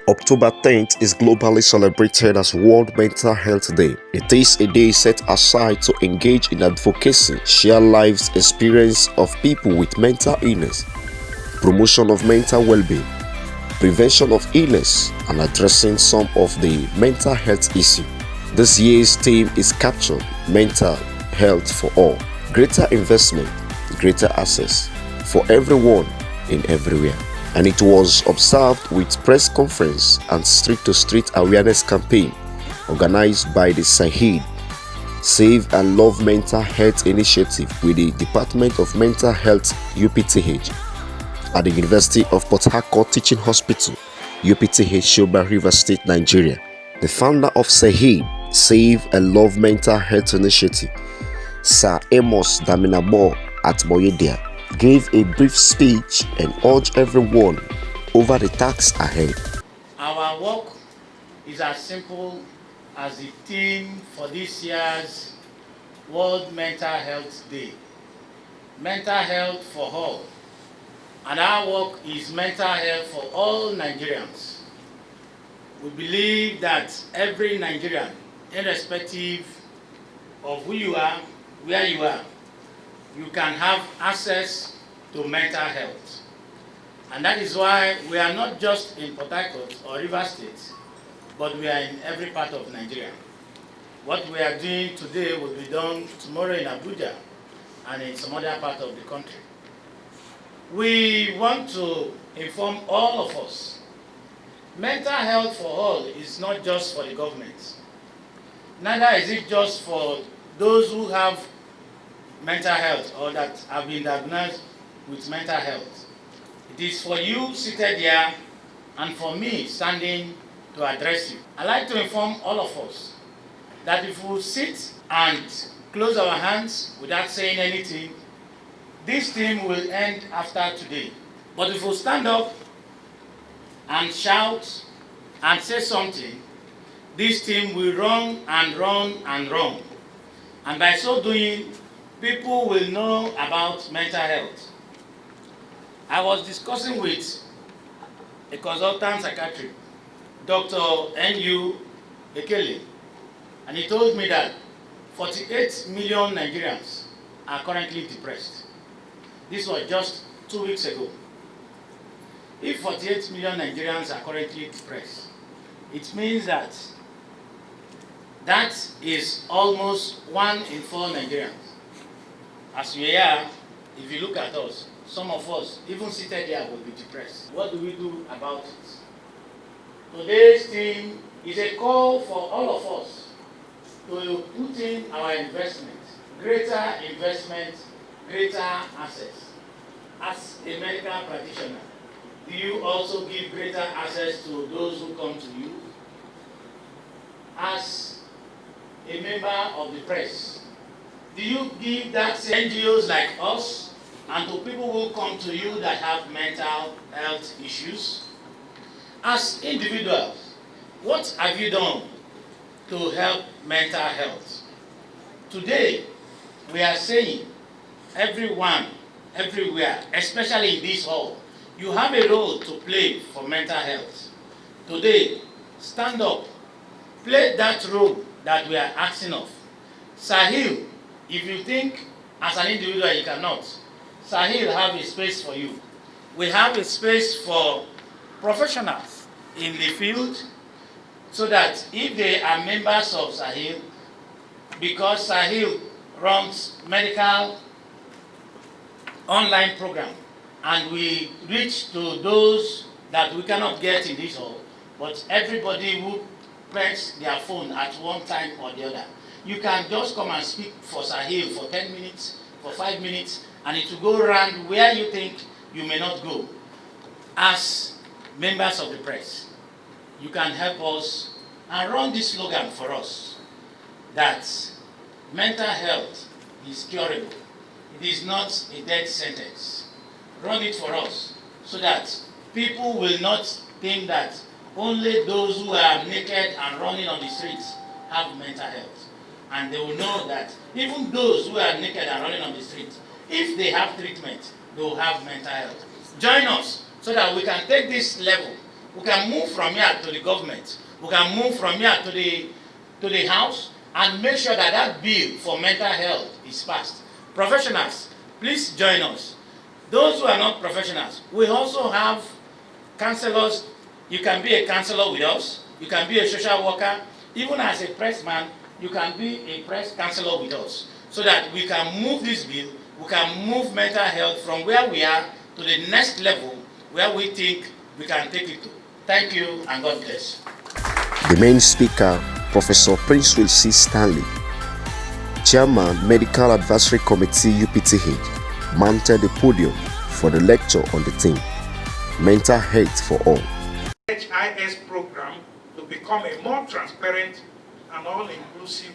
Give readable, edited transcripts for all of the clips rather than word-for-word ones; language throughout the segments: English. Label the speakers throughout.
Speaker 1: October 10th is globally celebrated as World Mental Health Day. It is a day set aside to engage in advocacy, share lives experience of people with mental illness, promotion of mental well-being, prevention of illness, and addressing some of the mental health issues. This year's theme is captured mental health for all, greater investment, greater access for everyone in everywhere. And it was observed with press conference and street-to-street awareness campaign organized by the SALMHI, Save and Love Mental Health Initiative with the Department of Mental Health UPTH at the University of Port Harcourt Teaching Hospital, UPTH, Shoba River State, Nigeria. The founder of SALMHI, Save and Love Mental Health Initiative, Sir Amos Daminabo at Moyedia, gave a brief speech and urged everyone over the tasks ahead.
Speaker 2: Our work is as simple as the theme for this year's World Mental Health Day. Mental health for all. And our work is mental health for all Nigerians. We believe that every Nigerian, irrespective of who you are, where you are, you can have access to mental health. And that is why we are not just in Port Harcourt or River State, but we are in every part of Nigeria. What we are doing today will be done tomorrow in Abuja and in some other part of the country. We want to inform all of us, mental health for all is not just for the government. Neither is it just for those who have mental health or that have been diagnosed with mental health. It is for you seated here and for me standing to address you. I'd like to inform all of us that if we sit and close our hands without saying anything, this thing will end after today. But if we stand up and shout and say something, this thing will run and run and run. And by so doing, people will know about mental health. I was discussing with a consultant psychiatrist, Dr. N.U. Ekele, and he told me that 48 million Nigerians are currently depressed. This was just 2 weeks ago. If 48 million Nigerians are currently depressed, it means that is almost 1 in 4 Nigerians. As we are, if you look at us, some of us, even seated here, will be depressed. What do we do about it? Today's theme is a call for all of us to put in our investment, greater access. As a medical practitioner, do you also give greater access to those who come to you? As a member of the press, do you give that to NGOs like us and to people who come to you that have mental health issues? As individuals, what have you done to help mental health? Today, we are saying, everyone, everywhere, especially in this hall, you have a role to play for mental health. Today, stand up, play that role that we are asking of. Sahil, if you think as an individual you cannot, Sahil have a space for you. We have a space for professionals in the field so that if they are members of Sahil, because Sahil runs medical online program and we reach to those that we cannot get in this hall, but everybody who press their phone at one time or the other, you can just come and speak for Sahil for 10 minutes, for 5 minutes, and it will go around where you think you may not go. As members of the press, you can help us and run this slogan for us that mental health is curable. It is not a death sentence. Run it for us so that people will not think that only those who are naked and running on the streets have mental health. And they will know that even those who are naked and running on the streets, if they have treatment, they will have mental health. Join us so that we can take this level We can move from here to the government. We can move from here to the house and make sure that that bill for mental health is passed. Professionals, please join us. Those who are not professionals, we also have counselors. You can be a counselor with us. You can be a social worker. Even as a pressman, you can be a press counselor with us, so that we can move this bill, we can move mental health from where we are to the next level where we think we can take it to. Thank you and God bless.
Speaker 1: The main speaker, Professor Prince Will C. Stanley, Chairman, Medical Advisory Committee UPTH, mounted the podium for the lecture on the theme, Mental Health for All.
Speaker 3: HIS program to become a more transparent and all-inclusive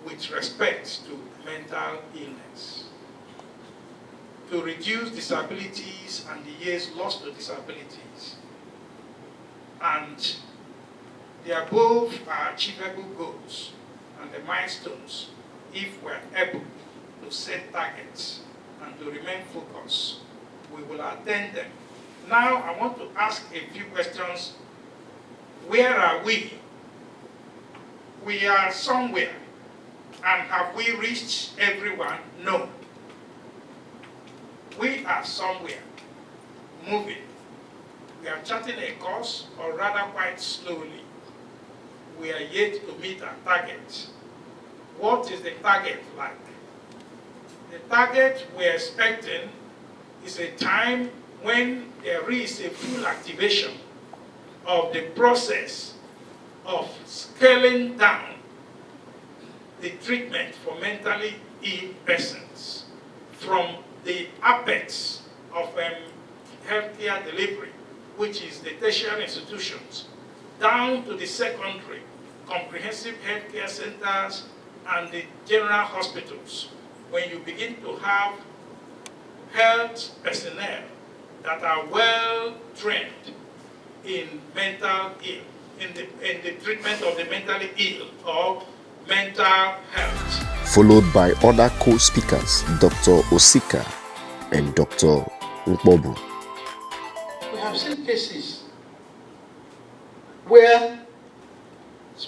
Speaker 3: with respect to mental illness, to reduce disabilities and the years lost to disabilities. And the above are achievable goals and the milestones if we're able to set targets and to remain focused. We will attain them. Now I want to ask a few questions. Where are we? We are somewhere. And have we reached everyone? No. We are somewhere, moving. We are charting a course, or rather quite slowly. We are yet to meet our target. What is the target like? The target we're expecting is a time when there is a full activation of the process of scaling down the treatment for mentally ill persons from the apex of healthcare delivery, which is the tertiary institutions, down to the secondary, comprehensive healthcare centers and the general hospitals. When you begin to have health personnel that are well trained in mental ill, in the treatment of the mentally ill or mental health.
Speaker 1: Followed by other co-speakers, Dr. Osika and Dr. Nkbobu.
Speaker 4: We have seen cases where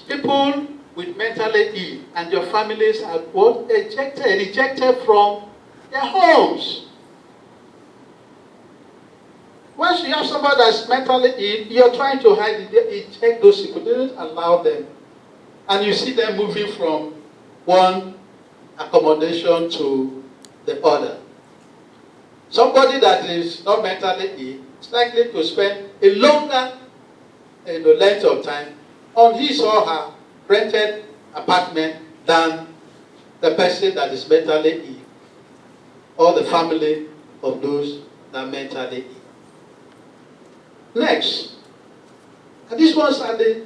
Speaker 4: people with mentally ill and their families are both ejected from their homes. Once you have somebody that's mentally ill, you're trying to hide it, eject those people, they don't allow them. And you see them moving from one accommodation to the other. Somebody that is not mentally ill is likely to spend a longer length of time on his or her rented apartment than the person that is mentally ill or the family of those that are mentally ill. Next, and these ones are the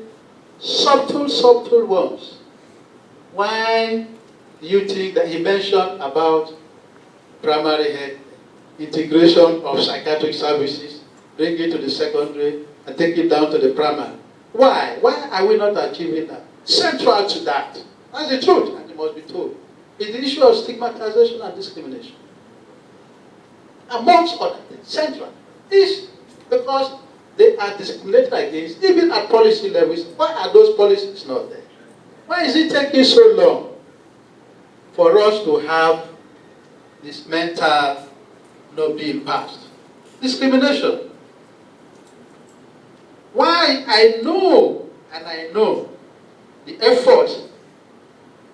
Speaker 4: subtle ones. Why do you think that he mentioned about primary health, integration of psychiatric services, bring it to the secondary and take it down to the primary? Why? Why are we not achieving that? Central to that, that's the truth, and it must be told, is the issue of stigmatization and discrimination. Amongst other things, central is because they are discriminated against, even at policy levels. Why are those policies not there? Why is it taking so long for us to have this mental bill passed? Discrimination. Why I know the effort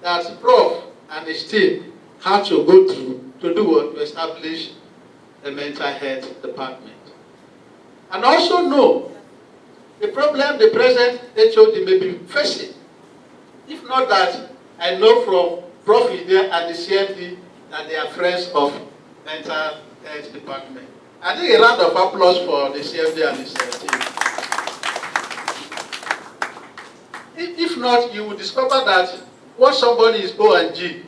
Speaker 4: that Prof and his team had to go through to do what? To establish the mental health department. And also know the problem the present HOD may be facing. If not that, I know from Prof there and the CMD that they are friends of mental health department. I think a round of applause for the CMD and his team. If not, you will discover that what somebody is O&G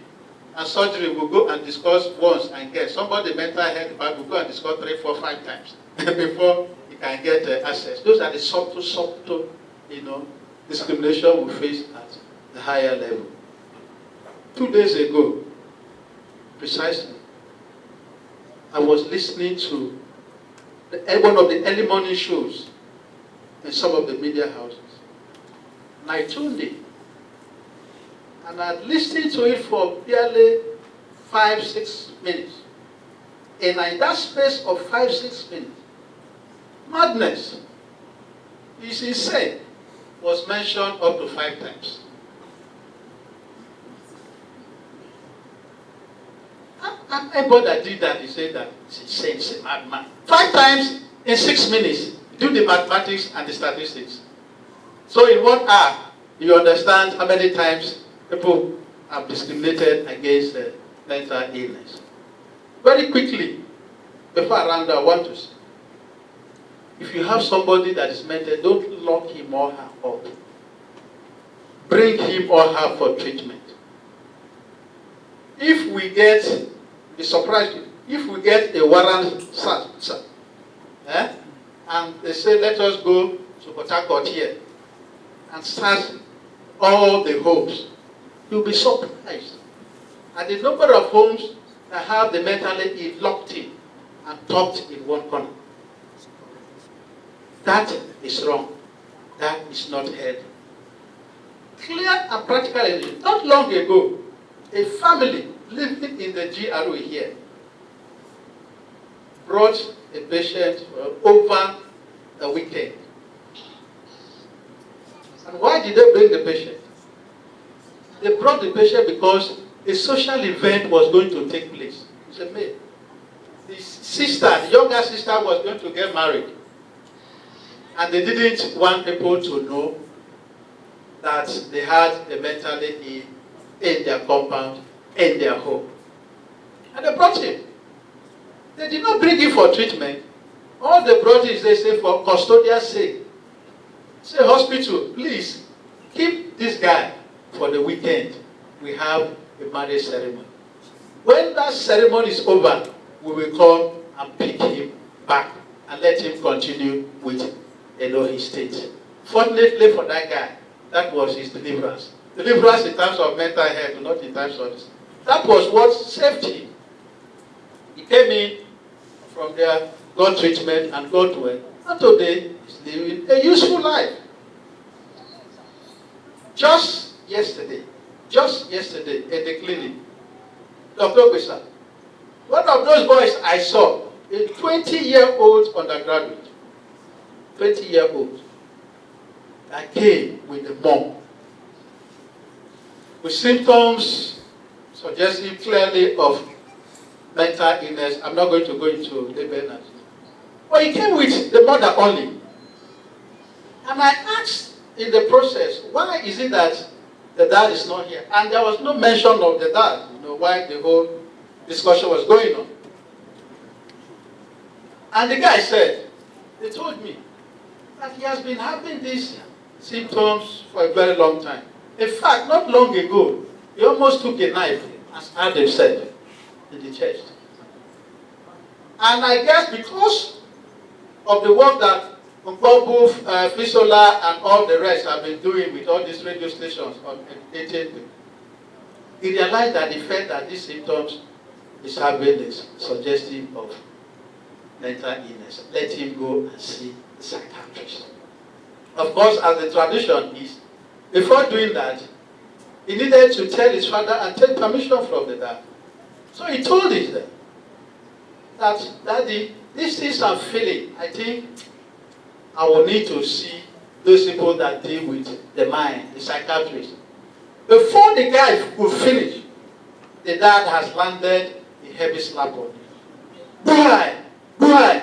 Speaker 4: and surgery will go and discuss once and get. Somebody mental health department will go and discuss 3, 4, 5 times before you can get access. Those are the subtle, discrimination we face at the higher level. 2 days ago, precisely, I was listening to one of the early morning shows in some of the media houses. And I tuned in. And I listened to it for barely 5-6 minutes. And in that space of 5-6 minutes, madness is insane was mentioned up to 5 times. And everybody that did that, he said that it's insane, it's a madman. 5 times in 6 minutes. Do the mathematics and the statistics. So in 1 hour, you understand how many times people have discriminated against mental illness. Very quickly, before I round, I want to say, if you have somebody that is mental, don't lock him or her up. Bring him or her for treatment. If we get, be surprised, if we get a warrant, and they say, let us go to Port Harcourt here and start all the homes, you'll be surprised at the number of homes that have the mentally ill locked in and tucked in one corner. That is wrong. That is not healthy. Clear and practical. Not long ago, a family living in the GRO here brought a patient over the weekend. And why did they bring the patient? They brought the patient because a social event was going to take place. It's a male. The sister, the younger sister, was going to get married. And they didn't want people to know that they had a mentally ill in their compound, in their home. And they brought him. They did not bring him for treatment. All they brought is, they say, for custodial sake. Say, hospital, please, keep this guy for the weekend. We have a marriage ceremony. When that ceremony is over, we will come and pick him back and let him continue with his state. Fortunately for that guy, that was his deliverance. Deliverance in terms of mental health, not in terms of this. That was what saved him. He came in from there, got treatment, and got well. And today, he's living a useful life. Just yesterday, in the clinic, Dr. Kwesa, one of those boys I saw, a 20-year-old undergraduate, 20-year-old, that came with the mom, with symptoms suggesting clearly of mental illness. I'm not going to go into label now. But he came with the mother only. And I asked in the process, why is it that the dad is not here? And there was no mention of the dad, why the whole discussion was going on. And the guy said, they told me that he has been having these symptoms for a very long time. In fact, not long ago, he almost took a knife and stabbed himself in the chest. And I guess because of the work that Mpobu, Fisola, and all the rest have been doing with all these radio stations on 18th, he realized that the fact that these symptoms is having is suggestive of mental illness. Let him go and see the psychiatrist. Of course, as the tradition is, before doing that, he needed to tell his father and take permission from the dad. So he told his dad that, Daddy, these things I'm feeling, I think I will need to see those people that deal with the mind, the psychiatrist. Before the guy could finish, the dad has landed a heavy slap on him. Boy!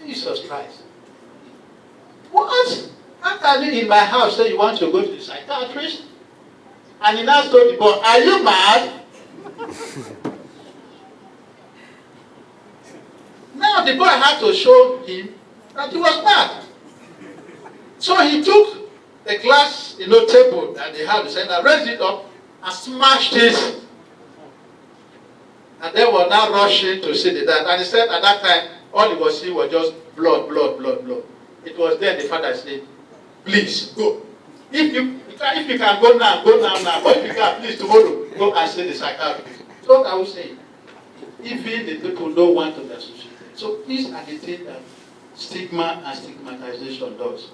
Speaker 4: Jesus Christ. What? How can you in my house say you want to go to the psychiatrist? And he now told the boy, are you mad? Now the boy had to show him that he was mad. So he took the glass, table that they had, and raised it up and smashed it. And they were now rushing to see the dad. And he said at that time, all he was seeing was just blood. It was then the father said, please, go. If you can go now. But if you can, please, tomorrow, go and see the psychiatrist. So I would say, even the people don't want to be associated. So these are the things that stigma and stigmatization does.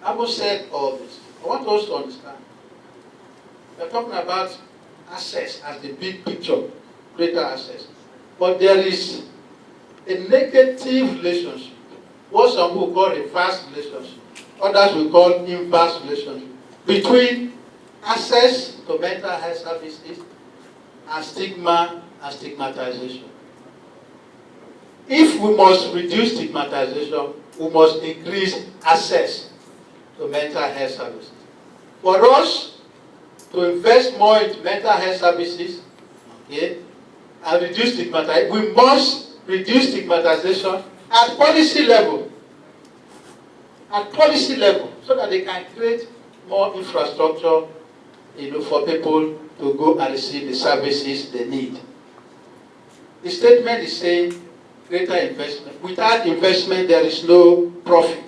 Speaker 4: Having said all this, I want us to understand. We're talking about access as the big picture, greater access. But there is a negative relationship, what some will call reverse relationship, others will call inverse relationship, between access to mental health services and stigma and stigmatization. If we must reduce stigmatization, we must increase access to mental health services. For us to invest more into mental health services, okay, and reduce stigmatization, we must reduce stigmatization at policy level. At policy level, so that they can create more infrastructure, for people to go and receive the services they need. The statement is saying greater investment. Without investment, there is no profit.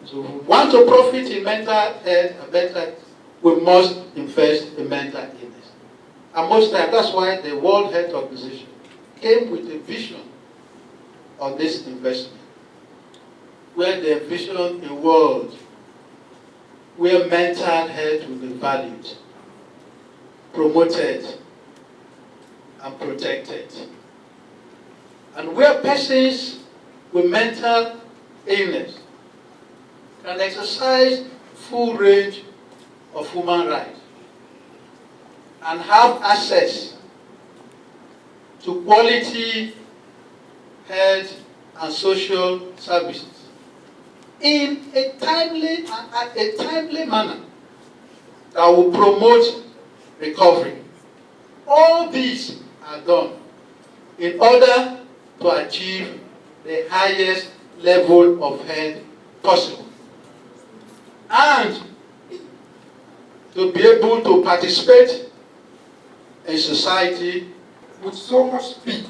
Speaker 4: So if we want to profit in mental health, we must invest in mental illness. And most times, that's why the World Health Organization came with a vision on this investment, where they envisioned a world where mental health will be valued, promoted, and protected. And where persons with mental illness can exercise full range of human rights and have access to quality health and social services in a timely manner that will promote recovery. All these are done in order to achieve the highest level of health possible, and to be able to participate in society.
Speaker 5: With so much speed,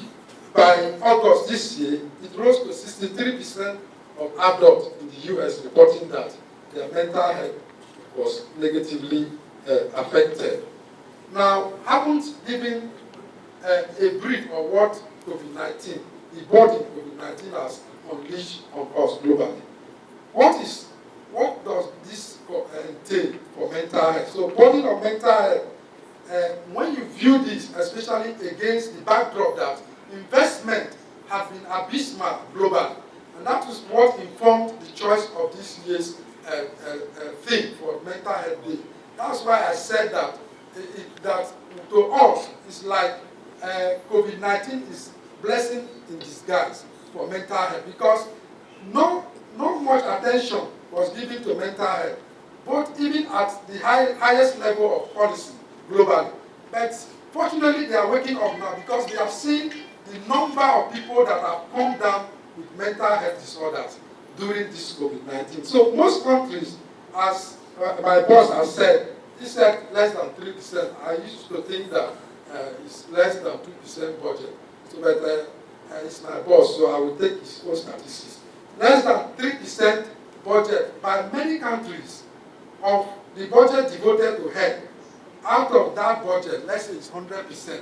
Speaker 5: by August this year, it rose to 63% of adults in the US reporting that their mental health was negatively affected. Now, haven't given a brief of what COVID-19, the burden COVID-19 has unleashed on us globally. What does this entail for mental health? So, burden of mental health, when you view this, especially against the backdrop that investment has been abysmal globally, and that is what informed the choice of this year's theme for Mental Health Day. That's why I said that that to us it's like COVID-19 is blessing in disguise for mental health, because not much attention was given to mental health, but even at the highest level of policy globally. But fortunately, they are waking up now, because they have seen the number of people that have come down with mental health disorders during this COVID-19. So most countries, as my boss has said, he said less than 3%. I used to think that it's less than 2% budget. So, but it's my boss, so I will take his own statistics. Less than 3% budget by many countries of the budget devoted to health. Out of that budget, let's say it's 100%.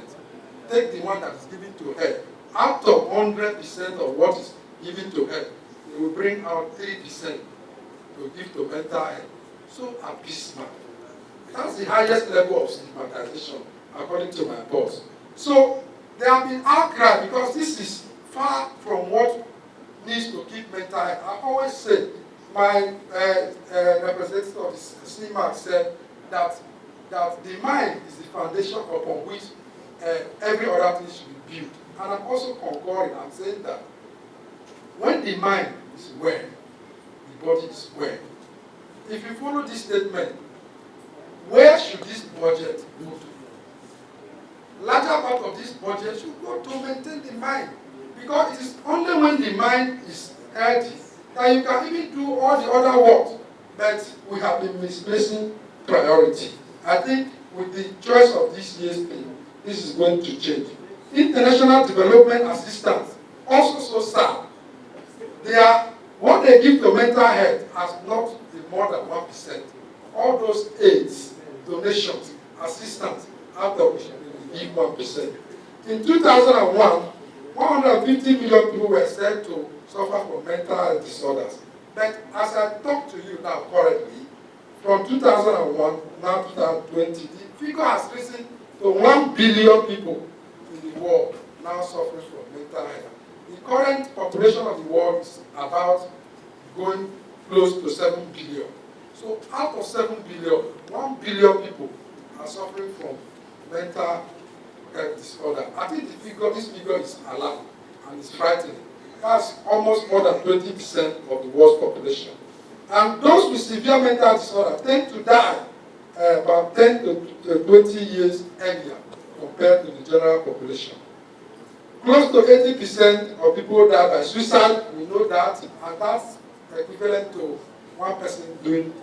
Speaker 5: Take the one that is given to health. Out of 100% of what is given to health, they will bring out 3% to give to mental health. So abysmal. That's the highest level of stigmatization, according to my boss. So there have been outcry, because this is far from what needs to keep mental health. I always say, my representative of the SALMHI said that the mind is the foundation upon which every other thing should be built. And I'm also concurring. I'm saying that when the mind is well, the body is well. If you follow this statement, where should this budget go to? Larger part of this budget should go to maintain the mind, because it is only when the mind is healthy that you can even do all the other work. But we have been misplacing priority. I think with the choice of this year's theme, this is going to change. International development assistance, also so sad. What they give to mental health has not been more than 1%. All those aids, donations, assistance, out of which we give 1%. In 2001, 150 million people were said to suffer from mental health disorders. But as I talk to you now currently, from 2001 now 2020, the figure has risen to 1 billion people in the world now suffering from mental health. The current population of the world is about going close to 7 billion. So out of 7 billion, 1 billion people are suffering from mental health disorder. I think this figure is alarming and it's frightening. That's almost more than 20% of the world's population. And those with severe mental disorder tend to die about 10 to 20 years earlier compared to the general population. Close to 80% of people die by suicide, we know that, and that's equivalent to one person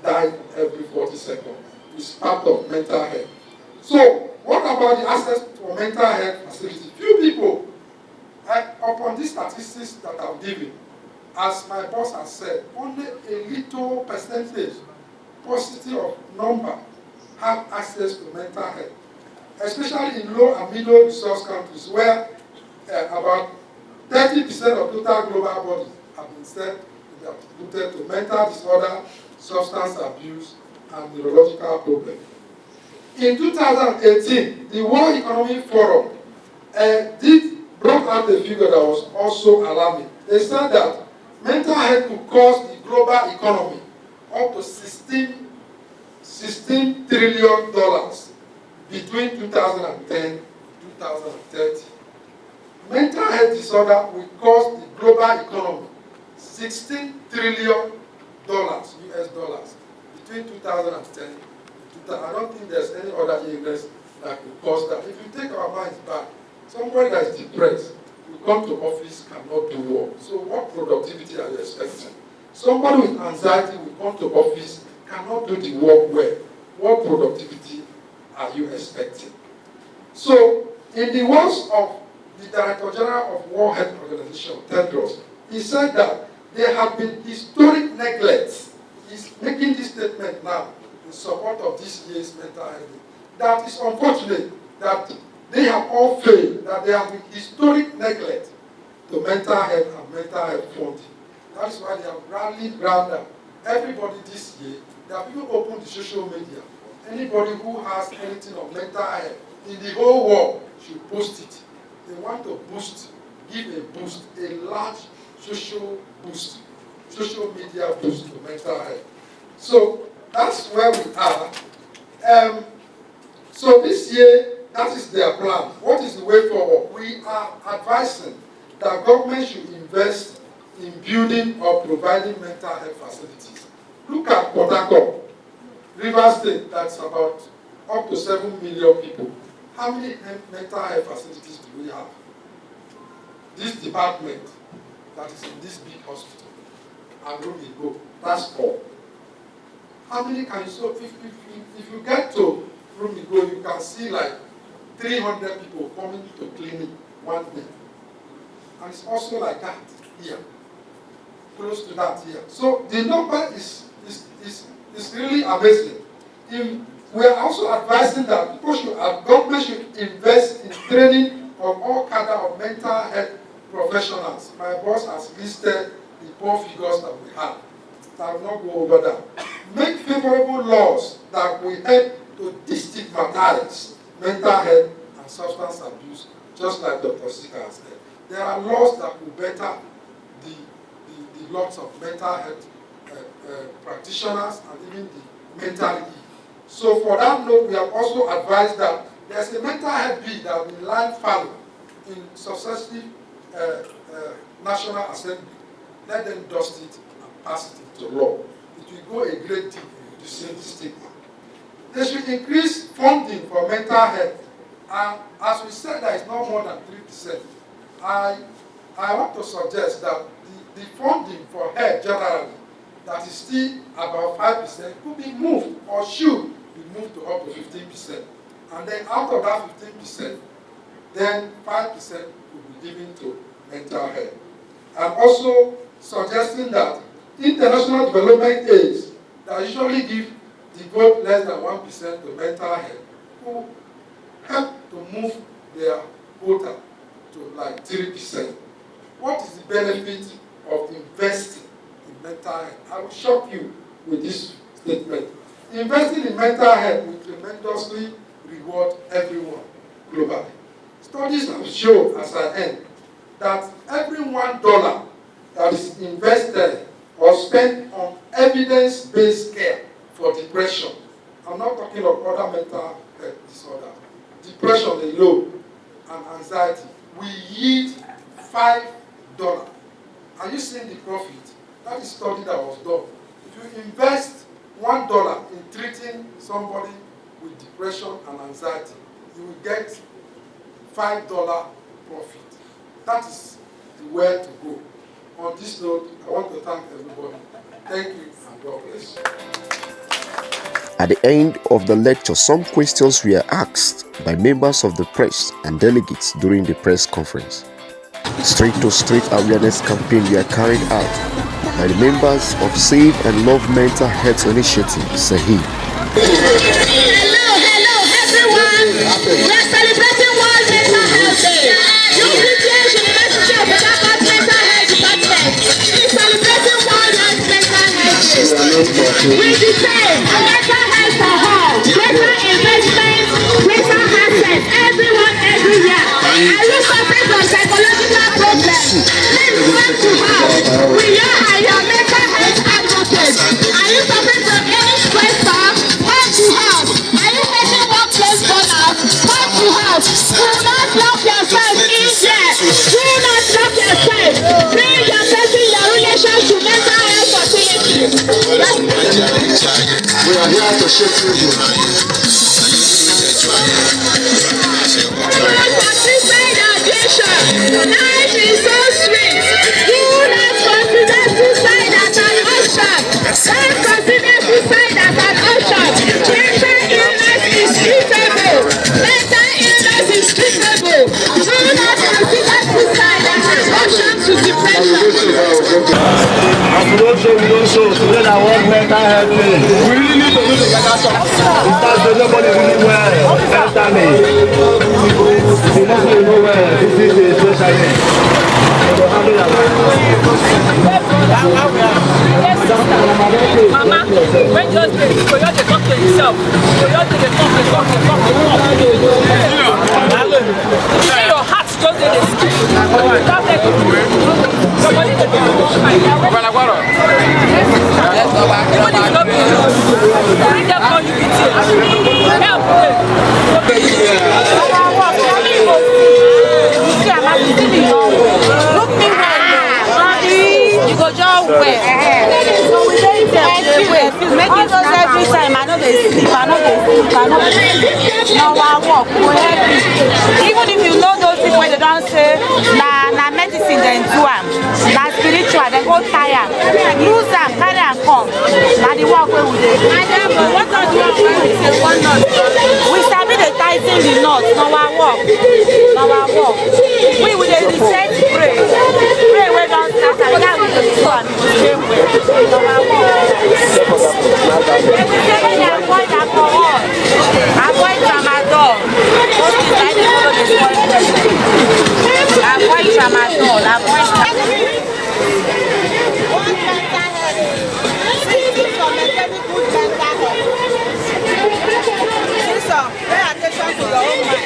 Speaker 5: dying every 40 seconds. It's part of mental health. So, what about the access for mental health facilities? Few people, upon these statistics that I'm giving, as my boss has said, only a little percentage, positive of number, have access to mental health, especially in low and middle resource countries where about 30% of total global bodies have been said to be attributed to mental disorder, substance abuse, and neurological problems. In 2018, the World Economic Forum brought out a figure that was also alarming. They said that mental health could cost the global economy up to $16 trillion between 2010 and 2030. Mental health disorder will cost the global economy $16 trillion US dollars between 2010 and 2000. I don't think there's any other illness that could cause that. If you take our minds back, somebody that is depressed will come to office, cannot do work. So what productivity are you expecting? Somebody with anxiety will come to office, cannot do the work well. What productivity are you expecting? So, in the words of the Director General of World Health Organization, Tedros, he said that there have been historic neglect. He's making this statement now in support of this year's mental health. That is unfortunate that they have all failed, that there have been historic neglect to mental health and mental health funding. That is why they have rallied round everybody this year. They have even opened the social media. Anybody who has anything on mental health in the whole world should post it. They want to give a boost, a large social media boost to mental health. So that's where we are. So this year, that is their plan. What is the way forward? We are advising that government should invest in building or providing mental health facilities. Look at Port Harcourt, River State, that's about up to 7 million people. How many mental health facilities do we have? This department that is in this big hospital, and where we go, that's all. How many can you, so if you get to Rumigo, you can see like 300 people coming to clinic one day. And it's also like that here, close to that here. So the number is really amazing. We are also advising that government should invest in training of all cadre of mental health professionals. My boss has listed the poor figures that we have. So I will not go over that. Make favorable laws that will help to destigmatize mental health and substance abuse, just like Dr. Sika has said. There are laws that will better the lots of mental health practitioners and even the mentally ill. So for that note, we have also advised that there's a mental health bill that will lie fallow in successive National Assembly. Let them dust it and pass it into law. It will go a great deal in reducing the stigma. They should increase funding for mental health. And as we said, that is not more than 3%. I want to suggest that the funding for health generally, that is still about 5%, could be moved or should be moved to up to 15%. And then out of that 15%, then 5% could be given to mental health. I'm also suggesting that international development aids that usually devote less than 1% to mental health will help to move their quota to like 3%. What is the benefit of investing in mental health. I will shock you with this statement. Investing in mental health will tremendously reward everyone globally. Studies have shown, as I end, that every $1 that is invested or spent on evidence-based care for depression, I'm not talking of other mental health disorders, depression alone and anxiety, will yield $5. Are you seeing the profit? That is a study that was done. If you invest $1 in treating somebody with depression and anxiety, you will get $5 profit. That is the way to go. On this note, I want to thank everybody. Thank you and God bless you.
Speaker 1: At the end of the lecture, some questions were asked by members of the press and delegates during the press conference. Street-to-street awareness campaign were carried out by the members of Save and Love Mental Health Initiative, SALMHI.
Speaker 6: Hello everyone! We're celebrating World Mental Health Day. UPTH University of Harcourt Mental Health Department is celebrating World Mental Health Day. We defend mental health for all, greater investment, greater access, everyone, everywhere. Are you suffering from psychological problems? Please come to us. We are your mental health advocates. Are you suffering from any stressor? Come to us. Are you facing workplace burnout? Come to us. Do not lock yourself in there. Do not lock yourself. Bring your person, your relation to mental health facility.
Speaker 7: We are here to shape you.
Speaker 6: Life is so sweet. Do not consider suicide as an option. Don't consider suicide as an option. Mental illness is treatable. Mental illness is treatable. Do not consider suicide as an option to depression.
Speaker 8: We don't show today that World Mental Health Day. We really need to do together because nobody really well mentally. You know where this is a social day.
Speaker 9: Mama, when you just talk to yourself, you just talk. Your heart just did this. Somebody to bring them on UPTH. Help look me well. You go just well. So we don't make it every time. I know they sleep. Now I walk. Even if you know those people, they don't say na medicine they do am, na spiritual they go tire, lose am, carry am come. Na the work wey we dey do. What are you doing? We say one knot. We sabi the tighten the knot. Now I walk. We dey reset pray wey don start and now we dey do am the same way. Now I walk. Every day when you avoid alcohol, avoid tramadol. Most things like they follow the spoil person. Avoid tramadol, avoid pay attention to your own mind.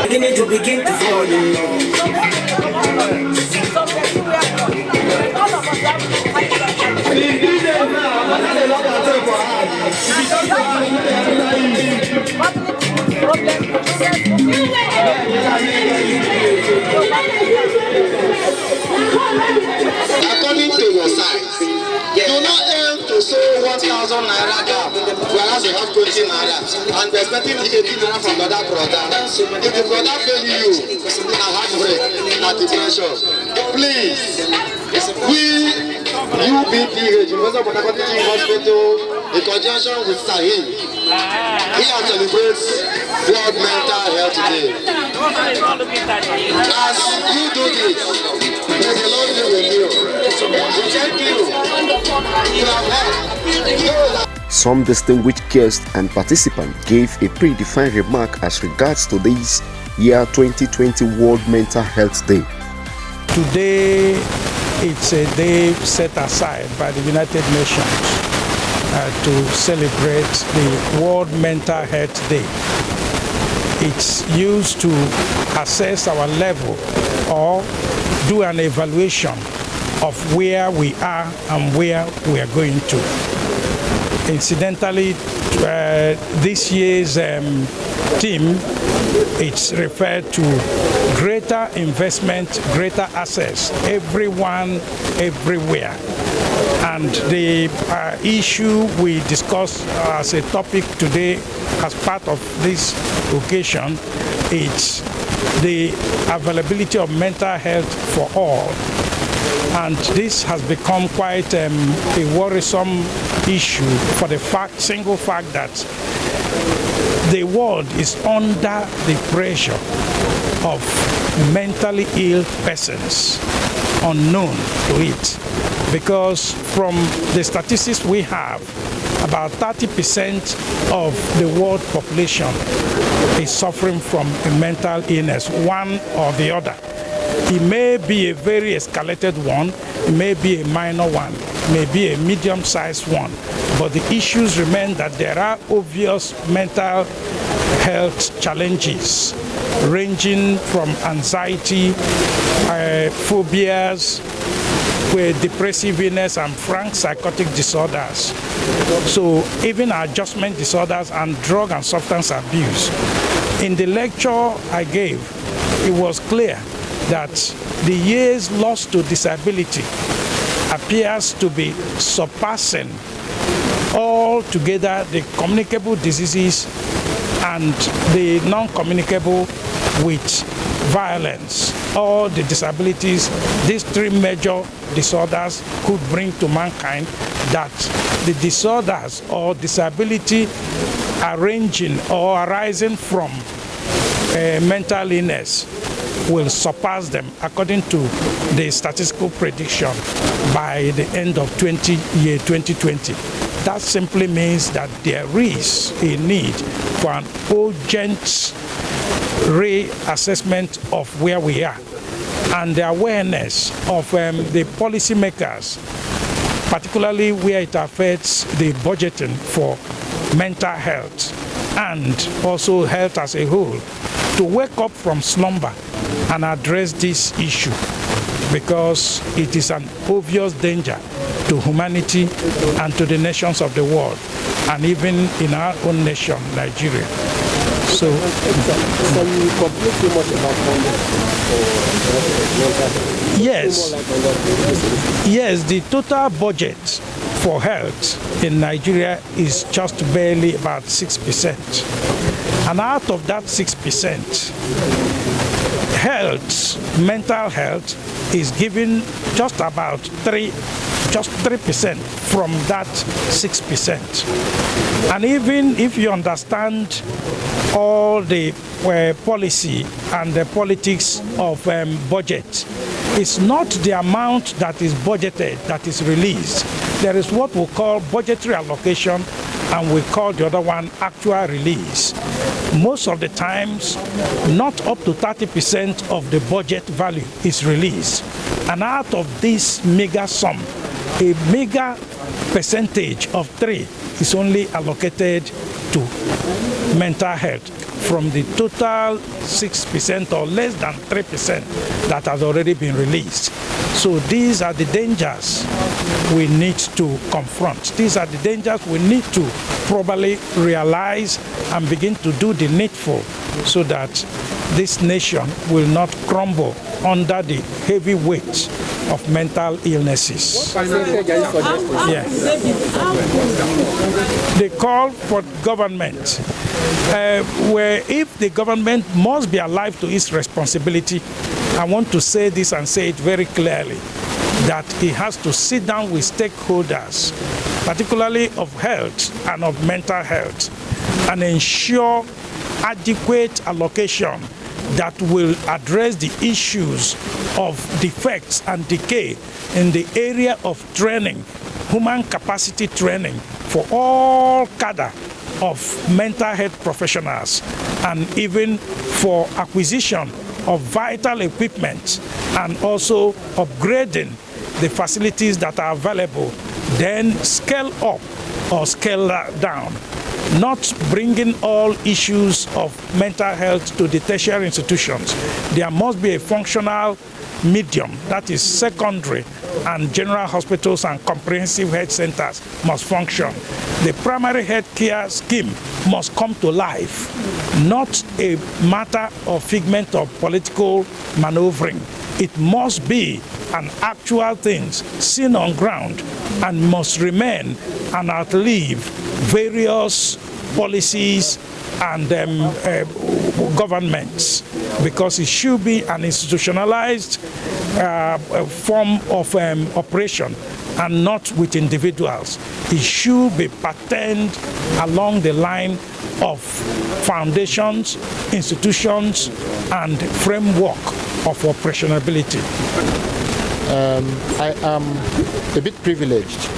Speaker 7: Beginning to begin to fall in love.
Speaker 10: According to your size, do not aim to sow 1,000 naira gap, whereas you have 20 naira, and be expecting the 80 naira from the other brother. If the brother fail you, and heartbreak, and depression, please, we UPTH, University of Port Harcourt Teaching Hospital, in conjunction with SALMHI, here celebrates World Mental Health Day. As you do this, may the Lord be with you. Thank you. You have helped.
Speaker 1: Some distinguished guests and participants gave a predefined remark as regards to this year 2020 World Mental Health Day.
Speaker 11: Today, it's a day set aside by the United Nations to celebrate the World Mental Health Day. It's used to assess our level or do an evaluation of where we are and where we are going to. Incidentally, this year's theme, it's referred to greater investment, greater access, everyone, everywhere. And the issue we discussed as a topic today as part of this occasion, it's the availability of mental health for all. And this has become quite a worrisome issue for the single fact that the world is under the pressure of mentally ill persons unknown to it. Because from the statistics we have, about 30% of the world population is suffering from a mental illness, one or the other. It may be a very escalated one, it may be a minor one, it may be a medium-sized one, but the issues remain that there are obvious mental health challenges ranging from anxiety, phobias, depressive illness, and frank psychotic disorders. So even adjustment disorders and drug and substance abuse. In the lecture I gave, it was clear that the years lost to disability appears to be surpassing altogether the communicable diseases and the non-communicable with violence. All the disabilities, these three major disorders could bring to mankind, that the disorders or disability arranging or arising from mental illness will surpass them according to the statistical prediction by the end of 2020. That simply means that there is a need for an urgent reassessment of where we are and the awareness of the policymakers, particularly where it affects the budgeting for mental health and also health as a whole, to wake up from slumber and address this issue, because it is an obvious danger to humanity and to the nations of the world, and even in our own nation, Nigeria. So you complain too much about Yes, the total budget for health in Nigeria is just barely about 6%. And out of that 6%, health, mental health, is given just about 3% from that 6%. And even if you understand all the policy and the politics of budget, it's not the amount that is budgeted that is released. There is what we call budgetary allocation, and we call the other one actual release. most of the times, not up to 30% of the budget value is released. And out of this mega sum, a mega percentage of 3 is only allocated to mental health from the total 6% or less than 3% that has already been released. So these are the dangers we need to confront. These are the dangers we need to probably realize and begin to do the needful so that this nation will not crumble under the heavy weight of mental illnesses. Yeah. The call for government, where if the government must be alive to its responsibility, I want to say this and say it very clearly, that it has to sit down with stakeholders, particularly of health and of mental health, and ensure adequate allocation that will address the issues of defects and decay in the area of training, human capacity training for all cadre of mental health professionals, and even for acquisition of vital equipment and also upgrading the facilities that are available, then scale up or scale down. Not bringing all issues of mental health to the tertiary institutions. There must be a functional medium, that is secondary and general hospitals and comprehensive health centers must function. The primary health care scheme must come to life, not a matter of figment of political maneuvering. It must be an actual thing seen on ground and must remain and outlive various policies and governments, because it should be an institutionalized form of operation and not with individuals. It should be patterned along the line of foundations, institutions, and framework of operationability.
Speaker 12: I am a bit privileged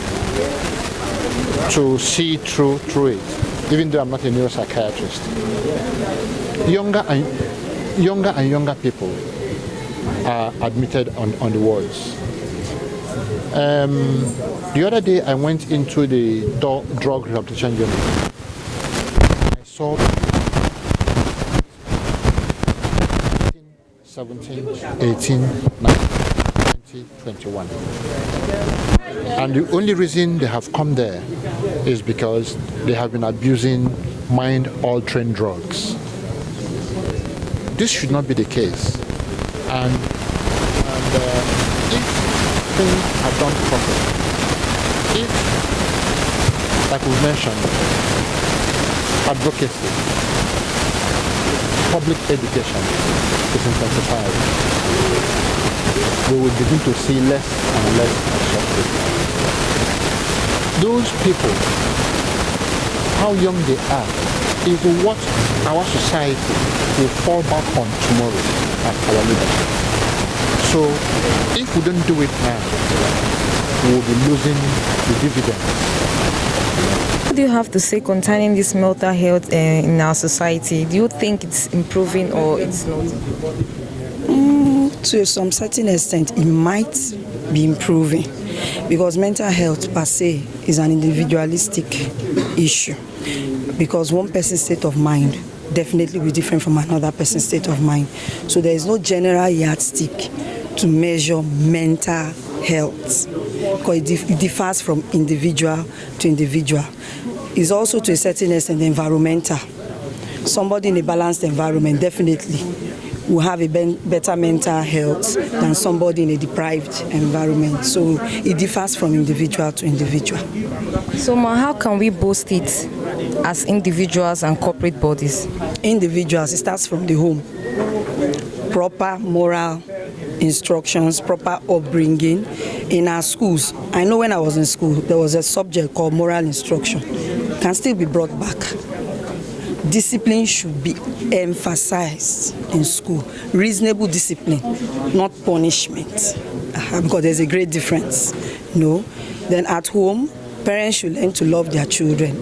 Speaker 12: to see through it, even though I'm not a neuropsychiatrist. Younger and younger people are admitted on the wards. The other day I went into the drug rehabilitation unit. I saw 17, 18, 19, 20, 21. And the only reason they have come there is because they have been abusing mind-altering drugs. This should not be the case. And if things are done properly, if, like we mentioned, advocacy, public education is intensified, we will begin to see less and less suffering. Those people, how young they are, is what our society will fall back on tomorrow as our leadership. So if we don't do it now, we will be losing the dividends.
Speaker 13: What do you have to say concerning this mental health in our society? Do you think it's improving or it's not?
Speaker 14: To some certain extent, it might be improving, because mental health per se is an individualistic issue, because one person's state of mind definitely will be different from another person's state of mind. So there is no general yardstick to measure mental health, because it differs from individual to individual. It's also to a certain extent environmental. Somebody in a balanced environment definitely will have a better mental health than somebody in a deprived environment. So it differs from individual to individual.
Speaker 13: So how can we boost it as individuals and corporate bodies?
Speaker 14: Individuals, it starts from the home. Proper moral instructions, proper upbringing in our schools. I know when I was in school, there was a subject called moral instruction. It can still be brought back. Discipline should be emphasized in school. Reasonable discipline, not punishment, because there's a great difference. No. Then at home, parents should learn to love their children.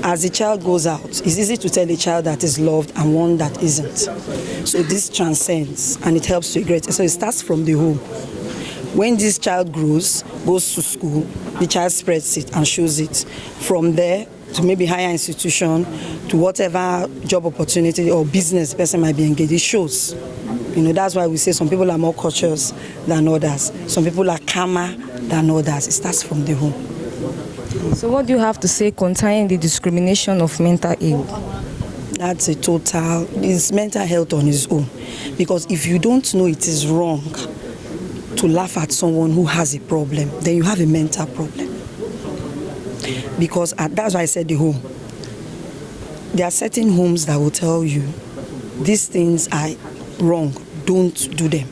Speaker 14: As the child goes out, it's easy to tell a child that is loved and one that isn't. So this transcends and it helps to a great extent. So it starts from the home. When this child grows, goes to school, the child spreads it and shows it. From there to maybe higher institution, to whatever job opportunity or business the person might be engaged, it shows. You know, that's why we say some people are more cautious than others. Some people are calmer than others. It starts from the home.
Speaker 13: So what do you have to say concerning the discrimination of mental health?
Speaker 14: That's it's mental health on its own. Because if you don't know it is wrong to laugh at someone who has a problem, then you have a mental problem. Because that's why I said the home. There are certain homes that will tell you these things are wrong, don't do them.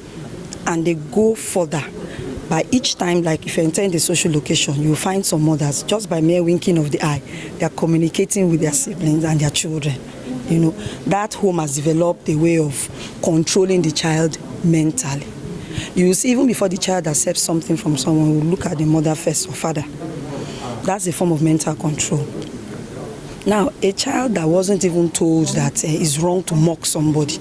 Speaker 14: And they go further. By each time, like if you enter in the social location, you will find some mothers, just by mere winking of the eye, they are communicating with their siblings and their children. You know, that home has developed a way of controlling the child mentally. You will see even before the child accepts something from someone, we will look at the mother first or father. That's a form of mental control. Now, a child that wasn't even told that it's wrong to mock somebody,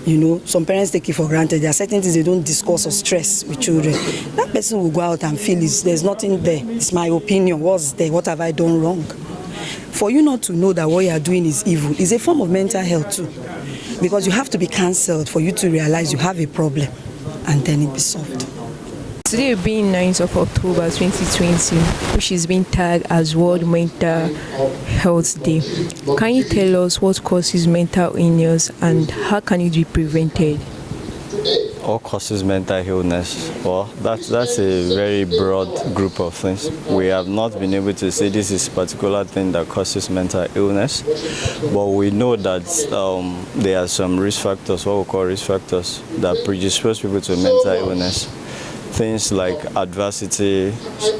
Speaker 14: you know, some parents take it for granted. There are certain things they don't discuss or stress with children. That person will go out and feel there's nothing there. It's my opinion. What's there? What have I done wrong? For you not to know that what you are doing is evil is a form of mental health too. Because you have to be cancelled for you to realize you have a problem and then it be solved.
Speaker 15: Today being 9th of October 2020, which is being tagged as World Mental Health Day, can you tell us what causes mental illness and how can it be prevented?
Speaker 16: What causes mental illness? Well, that's a very broad group of things. We have not been able to say this is a particular thing that causes mental illness, but we know that there are some risk factors, what we call risk factors, that predispose people to mental illness. Things like adversity,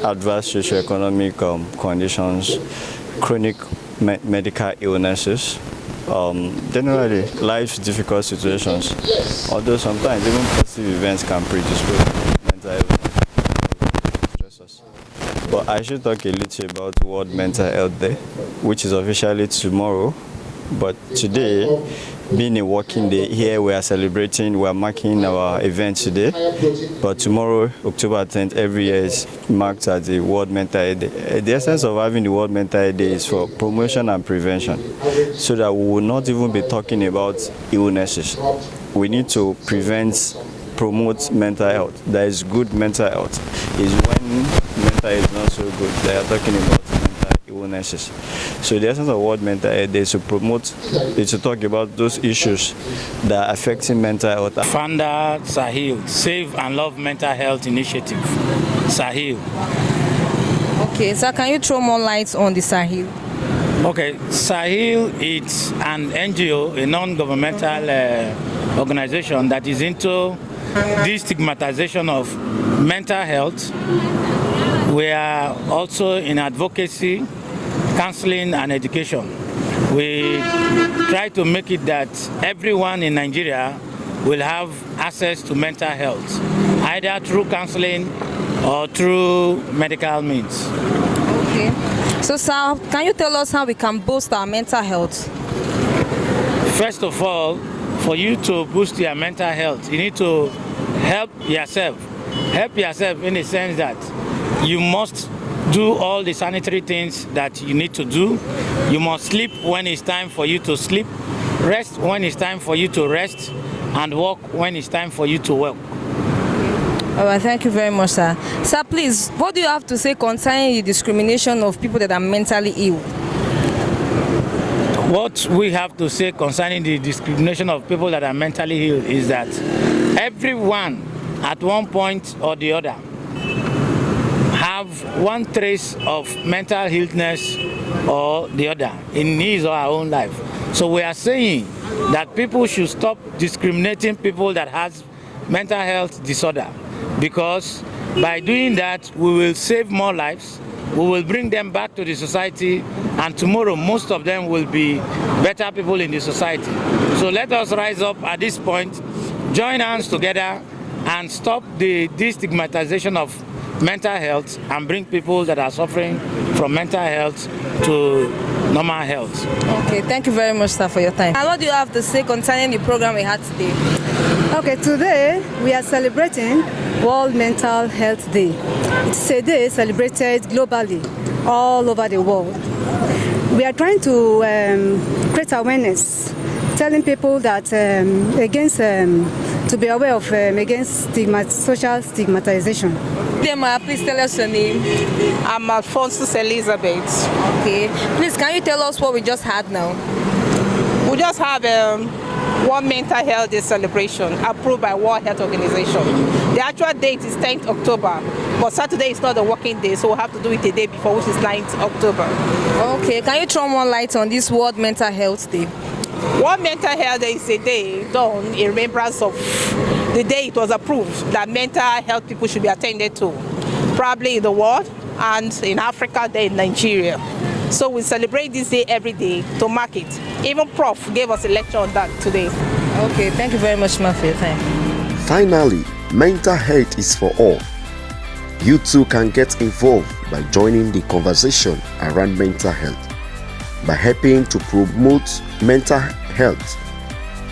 Speaker 16: adverse socioeconomic conditions, chronic medical illnesses, generally life's difficult situations, although sometimes even positive events can predispose mental illness. But I should talk a little about World Mental Health Day, which is officially tomorrow, but today, being a working day, here we are marking our event today, but tomorrow, October 10th, every year is marked as the World Mental Health Day. The essence of having the World Mental Health Day is for promotion and prevention, so that we will not even be talking about illnesses. We need to promote mental health. There is good mental health. Is when mental health is not so good, they are talking about illnesses. So the essence of World Mental Health Day is to talk about those issues that are affecting mental health.
Speaker 2: Founder Sahil, Save and Love Mental Health Initiative. Sahil.
Speaker 13: Okay, so can you throw more light on the Sahil?
Speaker 2: Okay, Sahil is an NGO, a non-governmental organization that is into destigmatization of mental health. We are also in advocacy, counseling and education. We try to make it that everyone in Nigeria will have access to mental health, either through counseling or through medical means.
Speaker 13: Okay. So, sir, can you tell us how we can boost our mental health?
Speaker 2: First of all, for you to boost your mental health, you need to help yourself. Help yourself in the sense that you must do all the sanitary things that you need to do. You must sleep when it's time for you to sleep, rest when it's time for you to rest, and work when it's time for you to work.
Speaker 13: All right, thank you very much, sir. Sir, please, what do you have to say concerning the discrimination of people that are mentally ill?
Speaker 2: What we have to say concerning the discrimination of people that are mentally ill is that everyone at one point or the other have one trace of mental illness or the other in his or her own life. So we are saying that people should stop discriminating people that has mental health disorder, because by doing that we will save more lives, we will bring them back to the society, and tomorrow most of them will be better people in the society. So let us rise up at this point, join hands together and stop the destigmatization of mental health and bring people that are suffering from mental health to normal health.
Speaker 13: Okay, thank you very much, sir, for your time. And what do you have to say concerning the program we had today?
Speaker 17: Okay, today we are celebrating World Mental Health Day. It's a day celebrated globally, all over the world. We are trying to create awareness, telling people that to be aware of against social stigmatization.
Speaker 13: Please tell us your name.
Speaker 18: I'm Alphonsus Elizabeth.
Speaker 13: Okay. Please, can you tell us what we just had now?
Speaker 18: We just have World Mental Health Day celebration approved by World Health Organization. The actual date is 10th October, but Saturday is not a working day, so we'll have to do it a day before, which is 9th October.
Speaker 13: Okay. Can you throw more light on this World Mental Health Day?
Speaker 18: World Mental Health Day is a day done in remembrance of the day it was approved that mental health people should be attended to, probably in the world and in Africa, then in Nigeria. So we celebrate this day every day to mark it. Even Prof gave us a lecture on that today.
Speaker 13: Okay, thank you very much, ma, for your time.
Speaker 1: Finally, mental health is for all. You too can get involved by joining the conversation around mental health, by helping to promote mental health,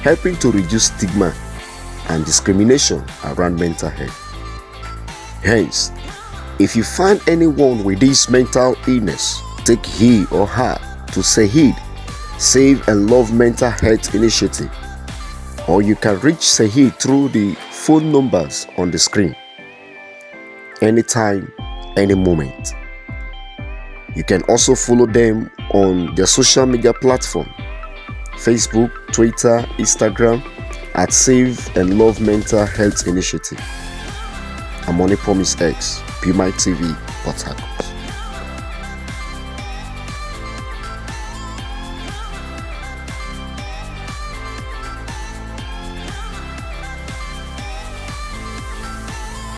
Speaker 1: helping to reduce stigma and discrimination around mental health. Hence, if you find anyone with this mental illness, take he or her to SALMHI, Save and Love Mental Health Initiative, or you can reach SALMHI through the phone numbers on the screen. Anytime, any moment. You can also follow them on their social media platform, Facebook, Twitter, Instagram, at Save and Love Mental Health Initiative. I'm on Promise X, PMI TV, Port Harcourt.